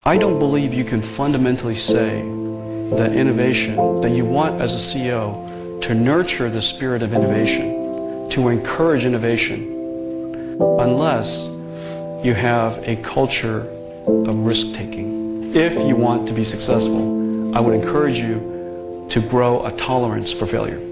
I don't believe you can fundamentally say that innovation, that you want as a CEO to nurture the spirit of innovation, to encourage innovation, unless you have a culture of risk-taking. If you want to be successful, I would encourage you to grow a tolerance for failure.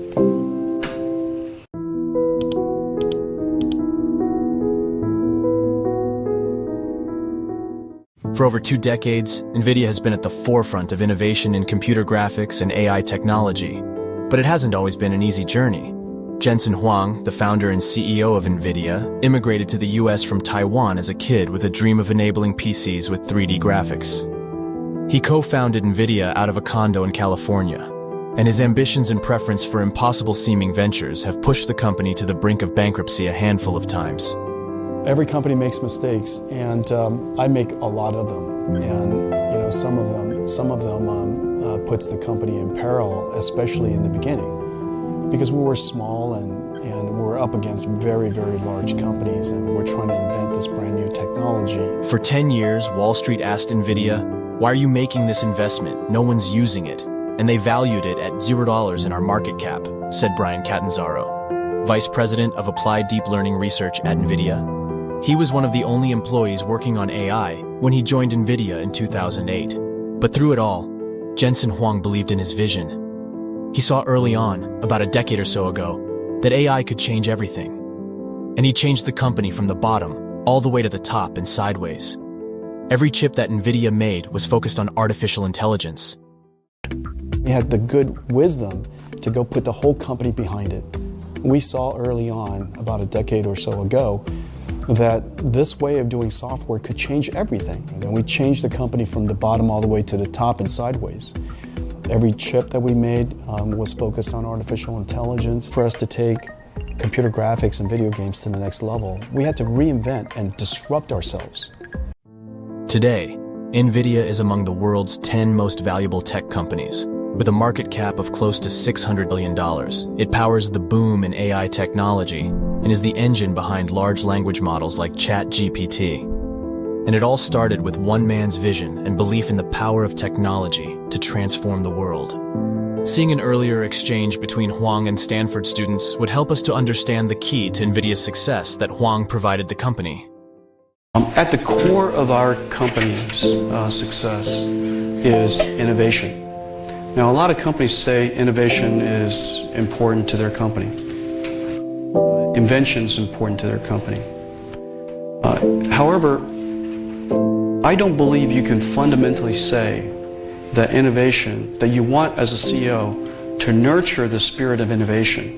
For over 2 decades, NVIDIA has been at the forefront of innovation in computer graphics and AI technology. But it hasn't always been an easy journey. Jensen Huang, the founder and CEO of NVIDIA, immigrated to the US from Taiwan as a kid with a dream of enabling PCs with 3D graphics. He co-founded NVIDIA out of a condo in California, and his ambitions and preference for impossible-seeming ventures have pushed the company to the brink of bankruptcy a handful of times. Every company makes mistakes, and I make a lot of them. And some of them puts the company in peril, especially in the beginning, because we were small and we're up against very, very large companies, and we're trying to invent this brand new technology. For 10 years, Wall Street asked NVIDIA, "Why are you making this investment? No one's using it." And they valued it at $0 in our market cap, said Brian Catanzaro, Vice President of Applied Deep Learning Research at NVIDIA. He was one of the only employees working on AI when he joined NVIDIA in 2008. But through it all, Jensen Huang believed in his vision. He saw early on, about a decade or so ago, that AI could change everything. And he changed the company from the bottom all the way to the top and sideways. Every chip that NVIDIA made was focused on artificial intelligence. We had the good wisdom to go put the whole company behind it. We saw early on, about a decade or so ago, that this way of doing software could change everything. And we changed the company from the bottom all the way to the top and sideways. Every chip that we made was focused on artificial intelligence. For us to take computer graphics and video games to the next level, we had to reinvent and disrupt ourselves. Today, NVIDIA is among the world's 10 most valuable tech companies. With a market cap of close to $600 billion, it powers the boom in AI technology and is the engine behind large language models like ChatGPT. And it all started with one man's vision and belief in the power of technology to transform the world. Seeing an earlier exchange between Huang and Stanford students would help us to understand the key to NVIDIA's success that Huang provided the company. At the core of our company's success is innovation. Now, a lot of companies say innovation is important to their company. Invention is important to their company. However, I don't believe you can fundamentally say that innovation, that you want as a CEO to nurture the spirit of innovation,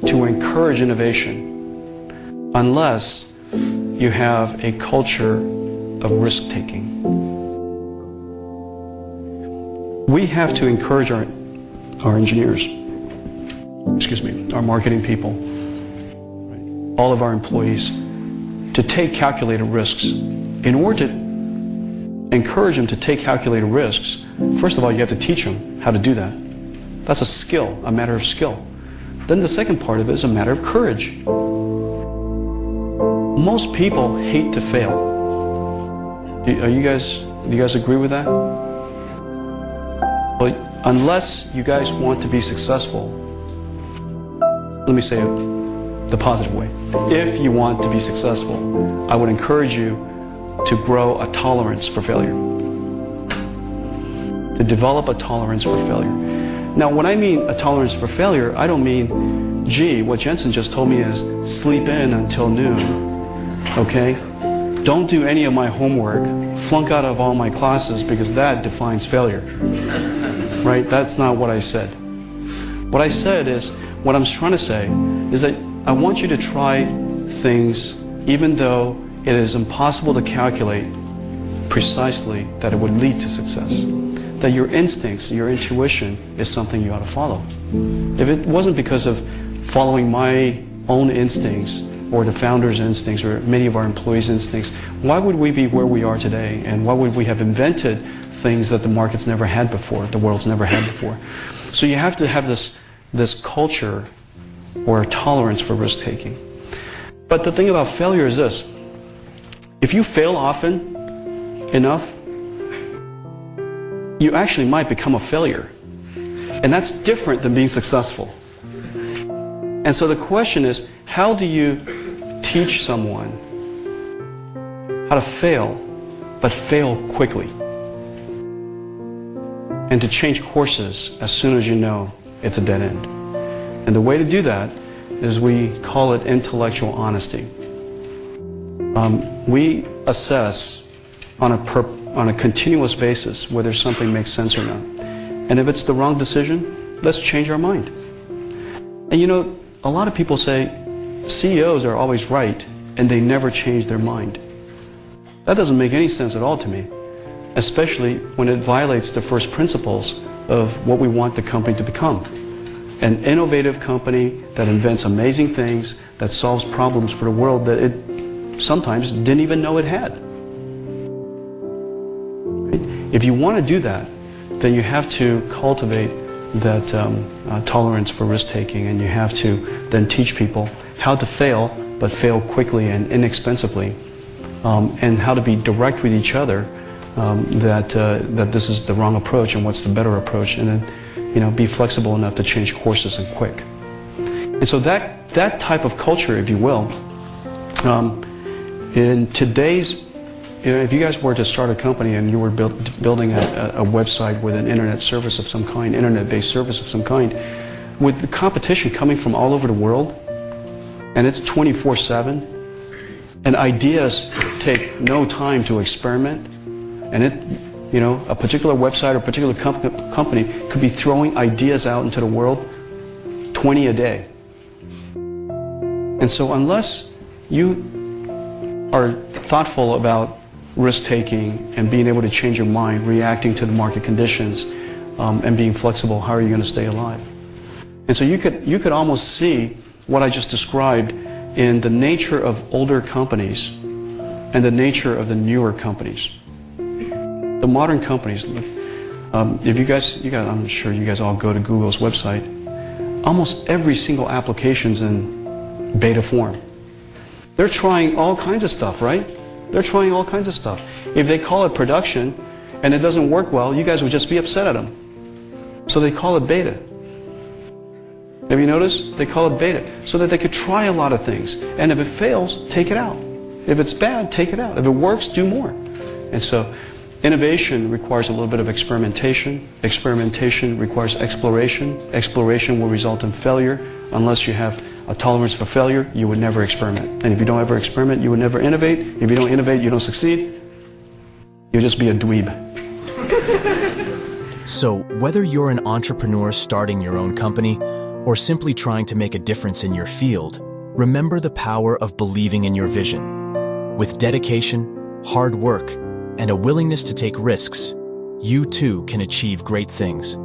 to encourage innovation, unless you have a culture of risk-taking. We have to encourage our engineers, our marketing people, all of our employees, to take calculated risks. In order to encourage them to take calculated risks, first of all, you have to teach them how to do that. That's a skill, a matter of skill. Then the second part of it is a matter of courage. Most people hate to fail. Do you guys agree with that? But unless you guys want to be successful, let me say it the positive way. If you want to be successful, I would encourage you to grow a tolerance for failure. To develop a tolerance for failure. Now, when I mean a tolerance for failure, I don't mean, gee, what Jensen just told me is sleep in until noon, okay? Don't do any of my homework, flunk out of all my classes, because that defines failure. Right? That's not what I said. What I said is, what I'm trying to say is that I want you to try things even though it is impossible to calculate precisely that it would lead to success. That your instincts, your intuition is something you ought to follow. If it wasn't because of following my own instincts or the founder's instincts or many of our employees' instincts, why would we be where we are today? And why would we have invented things that the market's never had before, the world's never had before? So you have to have this culture or a tolerance for risk-taking. But the thing about failure is this. If you fail often enough, you actually might become a failure. And that's different than being successful. And so the question is, how do you teach someone how to fail, but fail quickly? And to change courses as soon as you know it's a dead end. And the way to do that is we call it intellectual honesty. We assess on a continuous basis whether something makes sense or not. And if it's the wrong decision, let's change our mind. And you know, a lot of people say CEOs are always right and they never change their mind. That doesn't make any sense at all to me, especially when it violates the first principles of what we want the company to become. An innovative company that invents amazing things, that solves problems for the world that it sometimes didn't even know it had. If you want to do that, then you have to cultivate that tolerance for risk-taking, and you have to then teach people how to fail, but fail quickly and inexpensively, and how to be direct with each other that this is the wrong approach and what's the better approach, and then be flexible enough to change courses and quick. And so that type of culture, if you will, in today's, if you guys were to start a company and you were building a website with an internet service of some kind, internet-based service of some kind, with the competition coming from all over the world, and it's 24/7, and ideas take no time to experiment, and a particular website or a particular company could be throwing ideas out into the world 20 a day. And so unless you are thoughtful about risk-taking and being able to change your mind, reacting to the market conditions, and being flexible, how are you going to stay alive? And so you could almost see what I just described in the nature of older companies and the nature of the newer companies. The modern companies, if you guys, I'm sure you guys all go to Google's website, almost every single application's in beta form. They're trying all kinds of stuff, right? They're trying all kinds of stuff. If they call it production and it doesn't work well, you guys would just be upset at them. So they call it beta. Have you noticed? They call it beta so that they could try a lot of things. And if it fails, take it out. If it's bad, take it out. If it works, do more. And so innovation requires a little bit of experimentation. Experimentation requires exploration. Exploration will result in failure. Unless you have a tolerance for failure, you would never experiment. And if you don't ever experiment, you would never innovate. If you don't innovate, you don't succeed. You'll just be a dweeb. So, whether you're an entrepreneur starting your own company or simply trying to make a difference in your field, remember the power of believing in your vision. With dedication, hard work, and a willingness to take risks, you too can achieve great things.